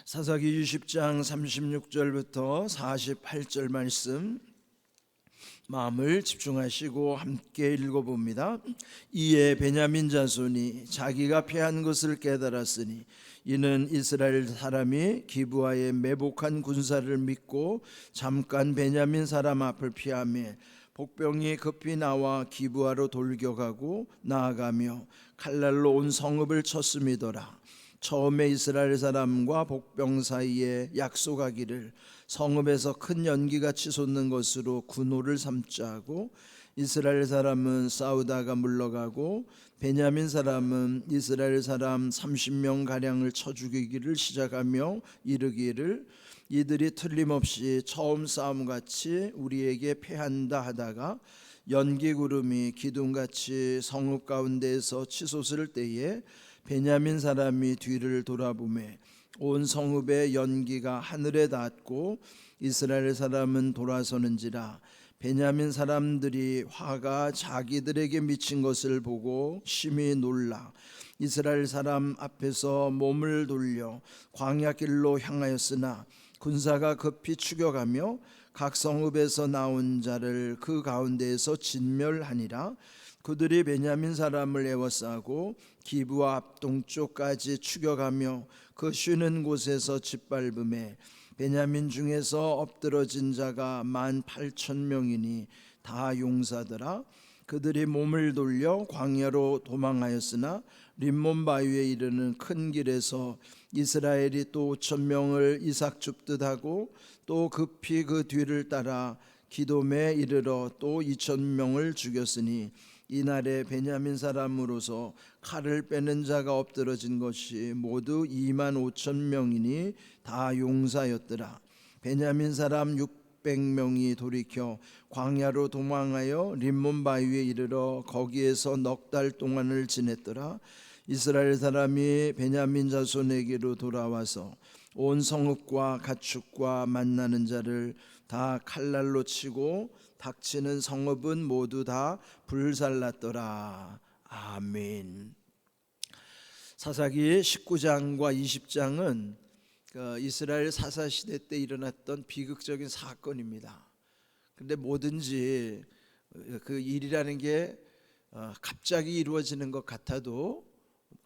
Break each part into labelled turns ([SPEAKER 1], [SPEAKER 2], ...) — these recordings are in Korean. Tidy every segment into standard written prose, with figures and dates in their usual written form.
[SPEAKER 1] 사사기 20장 36절부터 48절 말씀 마음을 집중하시고 함께 읽어봅니다. 이에 베냐민 자손이 자기가 패한 것을 깨달았으니 이는 이스라엘 사람이 기브아의 매복한 군사를 믿고 잠깐 베냐민 사람 앞을 피하며 복병이 급히 나와 기브아로 돌격하고 나아가며 칼날로 온 성읍을 쳤음이더라. 처음에 이스라엘 사람과 복병 사이에 약속하기를 성읍에서 큰 연기가 치솟는 것으로 군호를 삼자 하고, 이스라엘 사람은 싸우다가 물러가고 베냐민 사람은 이스라엘 사람 30명 가량을 쳐 죽이기를 시작하며 이르기를 이들이 틀림없이 처음 싸움같이 우리에게 패한다 하다가 연기 구름이 기둥같이 성읍 가운데에서 치솟을 때에 베냐민 사람이 뒤를 돌아보매 온 성읍의 연기가 하늘에 닿았고 이스라엘 사람은 돌아서는지라. 베냐민 사람들이 화가 자기들에게 미친 것을 보고 심히 놀라 이스라엘 사람 앞에서 몸을 돌려 광야길로 향하였으나 군사가 급히 추격하며 각 성읍에서 나온 자를 그 가운데에서 진멸하니라. 그들이 베냐민 사람을 에워싸고 기브아 앞동쪽까지 추격하며 그 쉬는 곳에서 짓밟음에 베냐민 중에서 엎드러진 자가 18,000명이니 다 용사더라. 그들이 몸을 돌려 광야로 도망하였으나 림몬 바위에 이르는 큰 길에서 이스라엘이 또 5,000명을 이삭 줍듯 하고 또 급히 그 뒤를 따라 기돔에 이르러 또 2,000명을 죽였으니 이날에 베냐민 사람으로서 칼을 빼는 자가 엎드러진 것이 모두 25,000명이니 다 용사였더라. 베냐민 사람 600명이 돌이켜 광야로 도망하여 림몬 바위에 이르러 거기에서 넉 달 동안을 지냈더라. 이스라엘 사람이 베냐민 자손에게로 돌아와서 온 성읍과 가축과 만나는 자를 다 칼날로 치고 닥치는 성읍은 모두 다 불살랐더라. 아멘. 사사기 19장과 20장은 이스라엘 사사시대 때 일어났던 비극적인 사건입니다. 그런데 뭐든지 그 일이라는 게 갑자기 이루어지는 것 같아도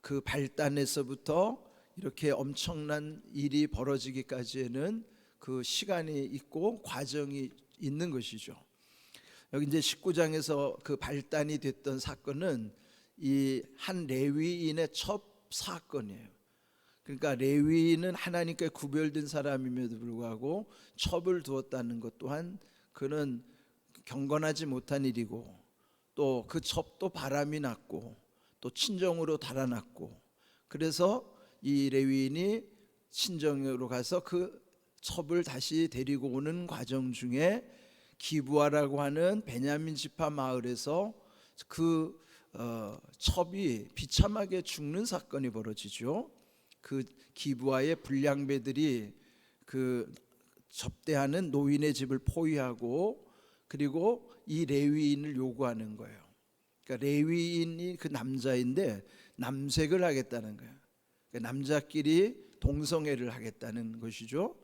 [SPEAKER 1] 그 발단에서부터 이렇게 엄청난 일이 벌어지기까지에는 그 시간이 있고 과정이 있는 것이죠. 여기 이제 19장에서 그 발단이 됐던 사건은 이 한 레위인의 첫 사건이에요. 그러니까 레위인은 하나님께 구별된 사람임에도 불구하고 첩을 두었다는 것 또한 그는 경건하지 못한 일이고, 또 그 첩도 바람이 났고 또 친정으로 달아났고, 그래서 이 레위인이 친정으로 가서 그 첩을 다시 데리고 오는 과정 중에 기브아라고 하는 베냐민 지파 마을에서 그 첩이 비참하게 죽는 사건이 벌어지죠. 그 기브아의 불량배들이 그 접대하는 노인의 집을 포위하고 그리고 이 레위인을 요구하는 거예요. 그러니까 레위인이 그 남자인데 남색을 하겠다는 거예요. 그러니까 남자끼리 동성애를 하겠다는 것이죠.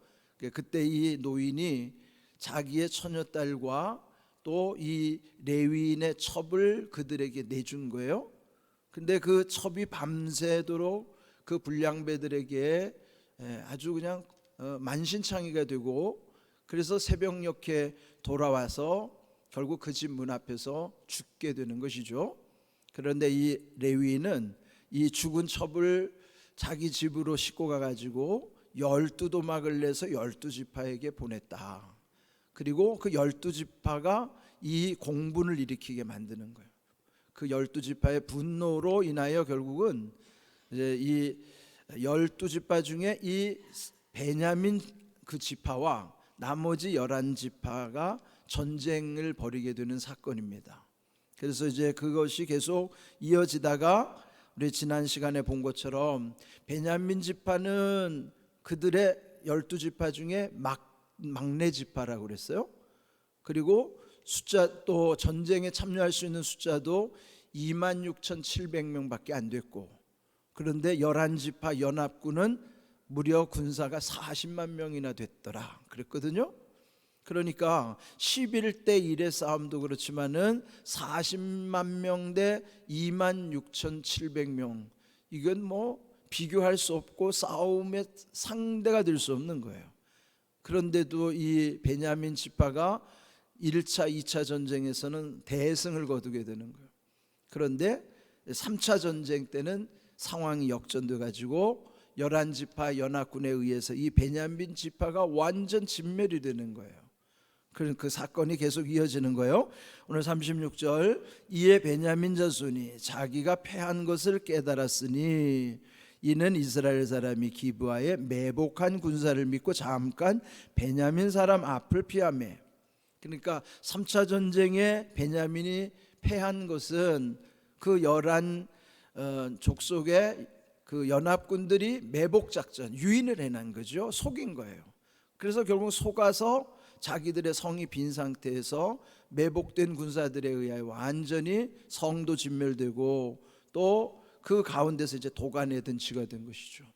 [SPEAKER 1] 그때 이 노인이 자기의 처녀딸과 또 이 레위인의 첩을 그들에게 내준 거예요. 근데 그 첩이 밤새도록 그 불량배들에게 아주 그냥 만신창이가 되고, 그래서 새벽녘에 돌아와서 결국 그 집 문 앞에서 죽게 되는 것이죠. 그런데 이 레위인은 이 죽은 첩을 자기 집으로 싣고 가가지고 12도막을 내서 12지파에게 보냈다. 그리고 그 12지파가 이 공분을 일으키게 만드는 거예요. 그 12지파의 분노로 인하여 결국은 이제 이 12지파 중에 이 베냐민 그 지파와 나머지 11지파가 전쟁을 벌이게 되는 사건입니다. 그래서 이제 그것이 계속 이어지다가 우리 지난 시간에 본 것처럼 베냐민 지파는 그들의 12지파 중에 막내 지파라고 그랬어요. 그리고 숫자, 또 전쟁에 참여할 수 있는 숫자도 26,700명밖에 안 됐고, 그런데 11지파 연합군은 무려 군사가 40만 명이나 됐더라 그랬거든요. 그러니까 11대 1의 싸움도 그렇지만은 40만 명 대 26,700명, 이건 뭐 비교할 수 없고 싸움의 상대가 될 수 없는 거예요. 그런데도 이 베냐민 지파가 1차, 2차 전쟁에서는 대승을 거두게 되는 거예요. 그런데 3차 전쟁 때는 상황이 역전돼 가지고 11지파 연합군에 의해서 이 베냐민 지파가 완전 진멸이 되는 거예요. 그 사건이 계속 이어지는 거예요. 오늘 36절, 이에 베냐민 자손이 자기가 패한 것을 깨달았으니 이는 이스라엘 사람이 기브아에 매복한 군사를 믿고 잠깐 베냐민 사람 앞을 피하며. 그러니까 3차 전쟁에 베냐민이 패한 것은 그 11 족속의 그 연합군들이 매복 작전, 유인을 해낸 거죠. 속인 거예요. 그래서 결국 속아서 자기들의 성이 빈 상태에서 매복된 군사들에 의하여 완전히 성도 진멸되고 또 그 가운데서 이제 도간에 든지가 된 것이죠.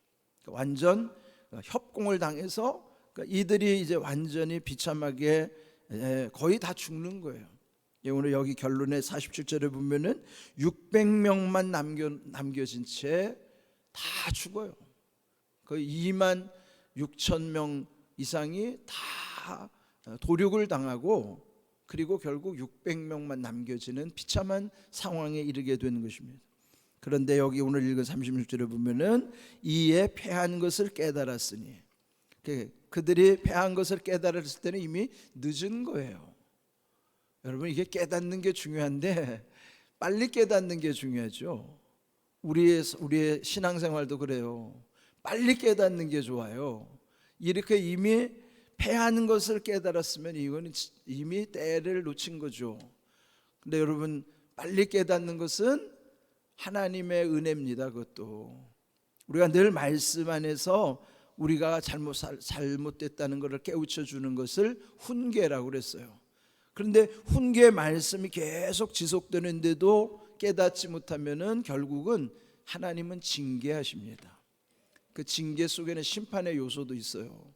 [SPEAKER 1] 완전 협공을 당해서 이들이 이제 완전히 비참하게 거의 다 죽는 거예요. 오늘 여기 결론에 47절에 보면은 600명만 남겨진 채 다 죽어요. 거의 2만 6천 명 이상이 다 도륙을 당하고, 그리고 결국 600명만 남겨지는 비참한 상황에 이르게 되는 것입니다. 그런데 여기 오늘 읽은 36절에 보면은 이에 패한 것을 깨달았으니, 그들이 패한 것을 깨달았을 때는 이미 늦은 거예요. 여러분, 이게 깨닫는 게 중요한데 빨리 깨닫는 게 중요하죠. 우리의 신앙생활도 그래요. 빨리 깨닫는 게 좋아요. 이렇게 이미 패하는 것을 깨달았으면 이건 이미 때를 놓친 거죠. 근데 여러분, 빨리 깨닫는 것은 하나님의 은혜입니다. 그것도 우리가 늘 말씀 안에서 우리가 잘못됐다는 것을 깨우쳐 주는 것을 훈계라고 그랬어요. 그런데 훈계 말씀이 계속 지속되는데도 깨닫지 못하면은 결국은 하나님은 징계하십니다. 그 징계 속에는 심판의 요소도 있어요.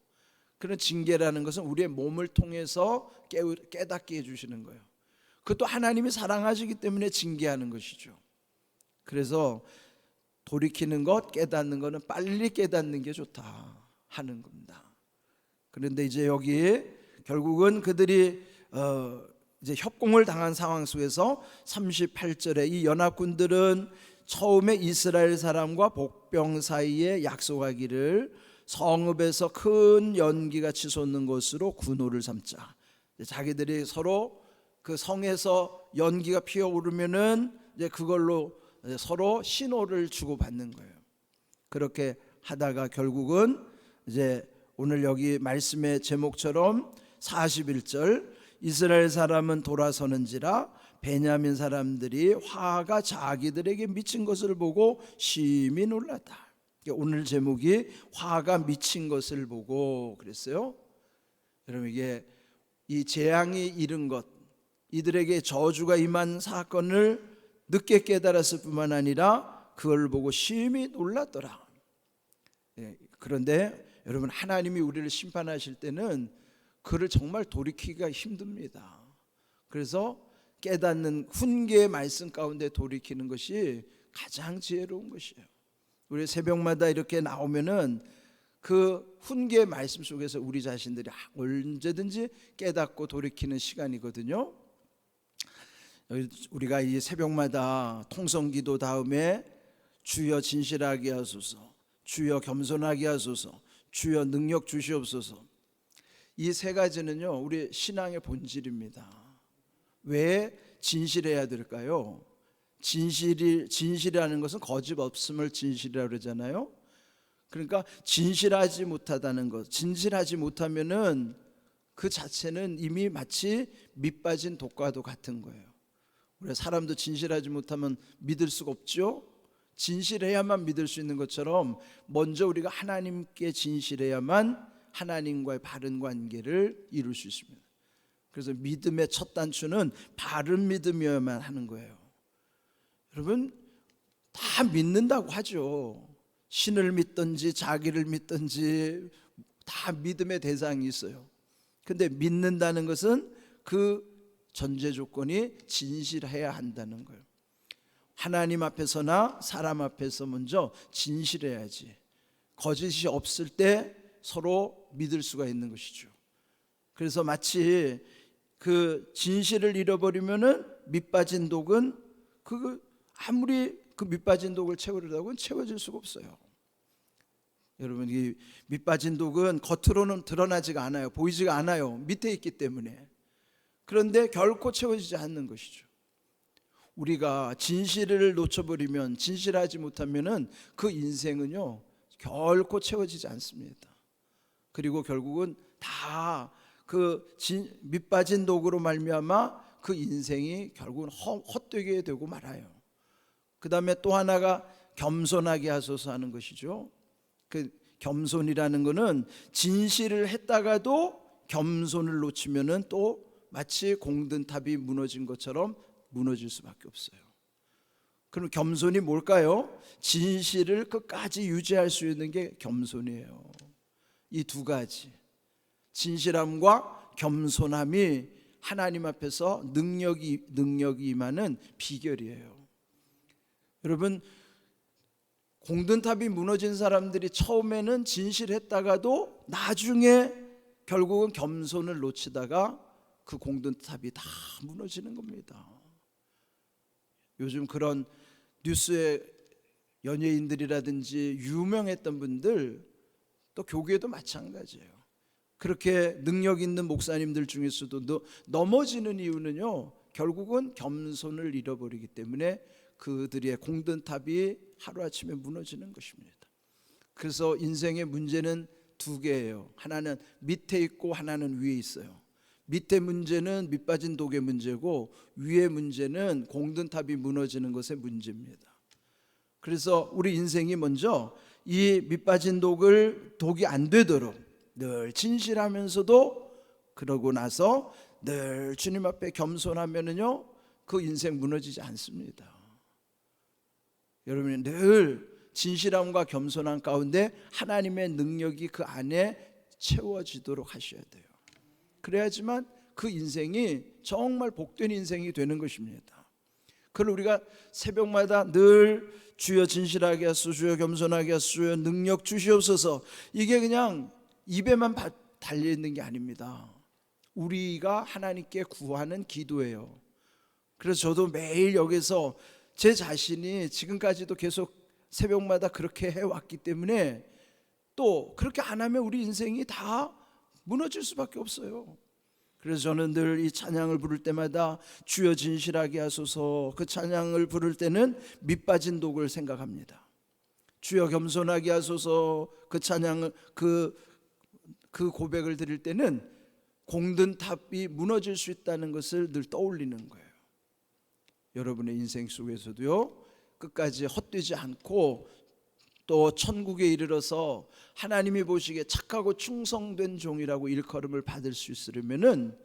[SPEAKER 1] 그런 징계라는 것은 우리의 몸을 통해서 깨닫게 해주시는 거예요. 그것도 하나님이 사랑하시기 때문에 징계하는 것이죠. 그래서 돌이키는 것, 깨닫는 것은 빨리 깨닫는 게 좋다 하는 겁니다. 그런데 이제 여기 결국은 그들이 이제 협공을 당한 상황 속에서 38절에 이 연합군들은 처음에 이스라엘 사람과 복병 사이에 약속하기를 성읍에서 큰 연기가 치솟는 것으로 군호를 삼자. 자기들이 서로 그 성에서 연기가 피어오르면은 이제 그걸로 서로 신호를 주고받는 거예요. 그렇게 하다가 결국은 이제 오늘 여기 말씀의 제목처럼 41절, 이스라엘 사람은 돌아서는지라 베냐민 사람들이 화가 자기들에게 미친 것을 보고 심히 놀랐다. 오늘 제목이 화가 미친 것을 보고 그랬어요. 여러분, 이게 이 재앙이 이른 것, 이들에게 저주가 임한 사건을 늦게 깨달았을 뿐만 아니라 그걸 보고 심히 놀랐더라. 그런데 여러분, 하나님이 우리를 심판하실 때는 그를 정말 돌이키기가 힘듭니다. 그래서 깨닫는 훈계의 말씀 가운데 돌이키는 것이 가장 지혜로운 것이에요. 우리 새벽마다 이렇게 나오면은 그 훈계의 말씀 속에서 우리 자신들이 언제든지 깨닫고 돌이키는 시간이거든요. 우리가 이 새벽마다 통성기도 다음에 주여 진실하게 하소서, 주여 겸손하게 하소서, 주여 능력 주시옵소서, 이 세 가지는요 우리 신앙의 본질입니다. 왜 진실해야 될까요? 진실이라는 것은 거짓 없음을 진실이라고 그러잖아요. 그러니까 진실하지 못하다는 것, 진실하지 못하면은 그 자체는 이미 마치 밑 빠진 독과도 같은 거예요. 우리 사람도 진실하지 못하면 믿을 수가 없죠. 진실해야만 믿을 수 있는 것처럼 먼저 우리가 하나님께 진실해야만 하나님과의 바른 관계를 이룰 수 있습니다. 그래서 믿음의 첫 단추는 바른 믿음이어야만 하는 거예요. 여러분, 다 믿는다고 하죠. 신을 믿든지 자기를 믿든지 다 믿음의 대상이 있어요. 근데 믿는다는 것은 그 전제 조건이 진실해야 한다는 거예요. 하나님 앞에서나 사람 앞에서 먼저 진실해야지. 거짓이 없을 때 서로 믿을 수가 있는 것이죠. 그래서 마치 그 진실을 잃어버리면은 밑빠진 독은 아무리 그 밑빠진 독을 채우려고 채워질 수가 없어요. 여러분, 이 밑빠진 독은 겉으로는 드러나지가 않아요. 보이지가 않아요. 밑에 있기 때문에. 그런데 결코 채워지지 않는 것이죠. 우리가 진실을 놓쳐버리면, 진실하지 못하면은 그 인생은요 결코 채워지지 않습니다. 그리고 결국은 다 그 밑빠진 독으로 말미암아 그 인생이 결국은 헛되게 되고 말아요. 그 다음에 또 하나가 겸손하게 하소서 하는 것이죠. 그 겸손이라는 것은 진실을 했다가도 겸손을 놓치면은 또 마치 공든탑이 무너진 것처럼 무너질 수밖에 없어요. 그럼 겸손이 뭘까요? 진실을 끝까지 유지할 수 있는 게 겸손이에요. 이 두 가지, 진실함과 겸손함이 하나님 앞에서 능력이 임하는 비결이에요. 여러분, 공든탑이 무너진 사람들이 처음에는 진실했다가도 나중에 결국은 겸손을 놓치다가 그 공든탑이 다 무너지는 겁니다. 요즘 그런 뉴스에 연예인들이라든지 유명했던 분들, 또 교계도 마찬가지예요. 그렇게 능력 있는 목사님들 중에서도 넘어지는 이유는요 결국은 겸손을 잃어버리기 때문에 그들의 공든탑이 하루아침에 무너지는 것입니다. 그래서 인생의 문제는 두 개예요. 하나는 밑에 있고 하나는 위에 있어요. 밑에 문제는 밑빠진 독의 문제고, 위에 문제는 공든탑이 무너지는 것의 문제입니다. 그래서 우리 인생이 먼저 이 밑빠진 독이 안 되도록 늘 진실하면서도, 그러고 나서 늘 주님 앞에 겸손하면은요 그 인생 무너지지 않습니다. 여러분이 늘 진실함과 겸손함 가운데 하나님의 능력이 그 안에 채워지도록 하셔야 돼요. 그래야지만 그 인생이 정말 복된 인생이 되는 것입니다. 그걸 우리가 새벽마다 늘 주여 진실하게 하소서, 주여 겸손하게 하소서, 주여 능력 주시옵소서, 이게 그냥 입에만 달려있는 게 아닙니다. 우리가 하나님께 구하는 기도예요. 그래서 저도 매일 여기서 제 자신이 지금까지도 계속 새벽마다 그렇게 해왔기 때문에, 또 그렇게 안 하면 우리 인생이 다 무너질 수밖에 없어요. 그래서 저는 늘 이 찬양을 부를 때마다 주여 진실하게 하소서, 그 찬양을 부를 때는 밑빠진 독을 생각합니다. 주여 겸손하게 하소서, 그 찬양을 그 고백을 드릴 때는 공든탑이 무너질 수 있다는 것을 늘 떠올리는 거예요. 여러분의 인생 속에서도요 끝까지 헛되지 않고 또 천국에 이르러서 하나님이 보시기에 착하고 충성된 종이라고 일컬음을 받을 수 있으려면은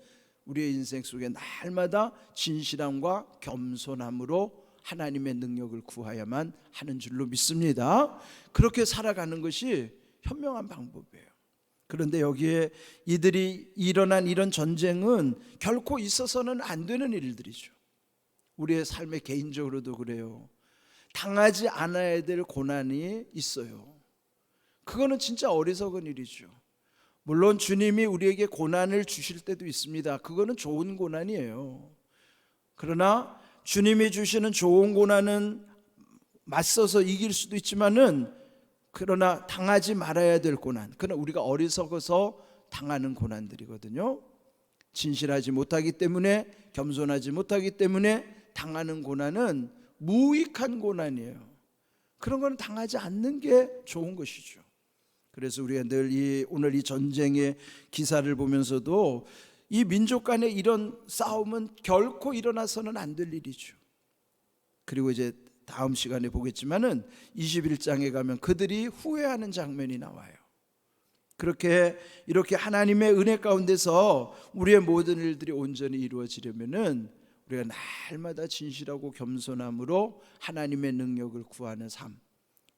[SPEAKER 1] 우리의 인생 속에 날마다 진실함과 겸손함으로 하나님의 능력을 구하야만 하는 줄로 믿습니다. 그렇게 살아가는 것이 현명한 방법이에요. 그런데 여기에 이들이 일어난 이런 전쟁은 결코 있어서는 안 되는 일들이죠. 우리의 삶에 개인적으로도 그래요. 당하지 않아야 될 고난이 있어요. 그거는 진짜 어리석은 일이죠. 물론 주님이 우리에게 고난을 주실 때도 있습니다. 그거는 좋은 고난이에요. 그러나 주님이 주시는 좋은 고난은 맞서서 이길 수도 있지만은, 그러나 당하지 말아야 될 고난, 그러나 우리가 어리석어서 당하는 고난들이거든요. 진실하지 못하기 때문에, 겸손하지 못하기 때문에 당하는 고난은 무익한 고난이에요. 그런 건 당하지 않는 게 좋은 것이죠. 그래서 우리가 늘 오늘 이 전쟁의 기사를 보면서도 이 민족 간의 이런 싸움은 결코 일어나서는 안 될 일이죠. 그리고 이제 다음 시간에 보겠지만은 21장에 가면 그들이 후회하는 장면이 나와요. 이렇게 하나님의 은혜 가운데서 우리의 모든 일들이 온전히 이루어지려면은 우리가 날마다 진실하고 겸손함으로 하나님의 능력을 구하는 삶,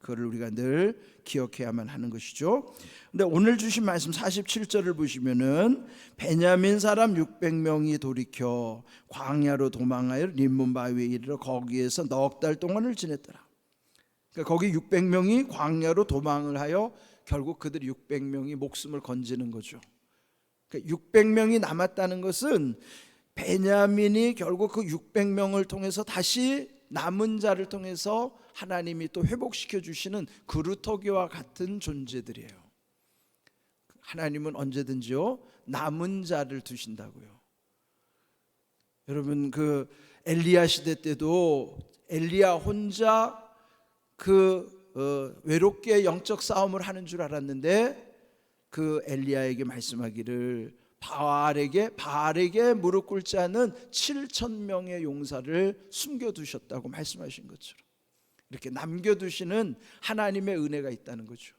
[SPEAKER 1] 그거를 우리가 늘 기억해야만 하는 것이죠. 근데 오늘 주신 말씀 47절을 보시면은 베냐민 사람 600명이 돌이켜 광야로 도망하여 림몬 바위에 이르러 거기에서 넉 달 동안을 지냈더라. 그러니까 거기 600명이 광야로 도망을 하여 결국 그들 600명이 목숨을 건지는 거죠. 그러니까 600명이 남았다는 것은 베냐민이 결국 그 600명을 통해서 다시 남은 자를 통해서 하나님이 또 회복시켜 주시는 그루터기와 같은 존재들이에요. 하나님은 언제든지요 남은 자를 두신다고요. 여러분 그 엘리야 시대 때도 엘리야 혼자 외롭게 영적 싸움을 하는 줄 알았는데 그 엘리야에게 말씀하기를 바알에게 무릎 꿇지 않은 7,000명의 용사를 숨겨두셨다고 말씀하신 것처럼 이렇게 남겨두시는 하나님의 은혜가 있다는 거죠.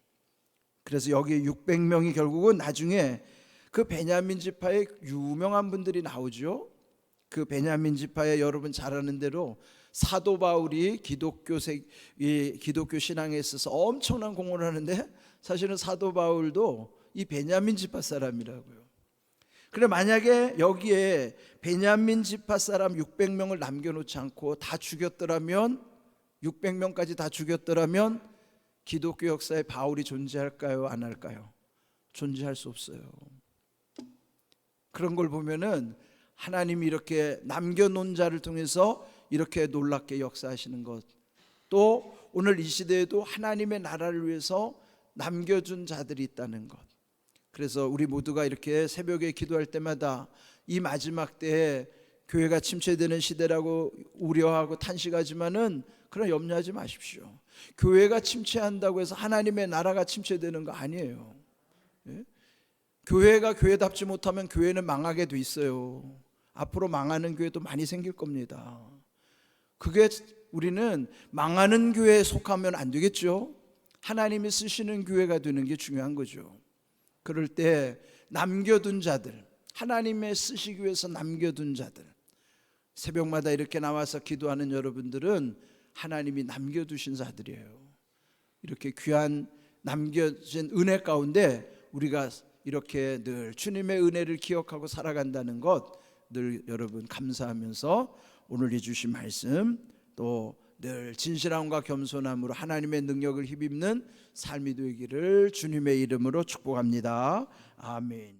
[SPEAKER 1] 그래서 여기 600명이 결국은 나중에 그 베냐민 지파의 유명한 분들이 나오죠. 그 베냐민 지파에 여러분 잘 아는 대로 사도 바울이 기독교 신앙에 있어서 엄청난 공헌을 하는데 사실은 사도 바울도 이 베냐민 지파 사람이라고요. 그래 만약에 여기에 베냐민 지파 사람 600명을 남겨놓지 않고 다 죽였더라면 600명까지 다 죽였더라면 기독교 역사에 바울이 존재할까요? 안 할까요? 존재할 수 없어요. 그런 걸 보면은 하나님이 이렇게 남겨놓은 자를 통해서 이렇게 놀랍게 역사하시는 것, 또 오늘 이 시대에도 하나님의 나라를 위해서 남겨준 자들이 있다는 것. 그래서 우리 모두가 이렇게 새벽에 기도할 때마다 이 마지막 때에 교회가 침체되는 시대라고 우려하고 탄식하지만은 그런 염려하지 마십시오. 교회가 침체한다고 해서 하나님의 나라가 침체되는 거 아니에요. 예? 교회가 교회답지 못하면 교회는 망하게 돼 있어요. 앞으로 망하는 교회도 많이 생길 겁니다. 그게 우리는 망하는 교회에 속하면 안 되겠죠. 하나님이 쓰시는 교회가 되는 게 중요한 거죠. 그럴 때 남겨둔 자들, 하나님의 쓰시기 위해서 남겨둔 자들, 새벽마다 이렇게 나와서 기도하는 여러분들은 하나님이 남겨두신 자들이에요. 이렇게 귀한 남겨진 은혜 가운데 우리가 이렇게 늘 주님의 은혜를 기억하고 살아간다는 것 늘 여러분 감사하면서 오늘 이 주신 말씀 또 늘 진실함과 겸손함으로 하나님의 능력을 힘입는 삶이 되기를 주님의 이름으로 축복합니다. 아멘.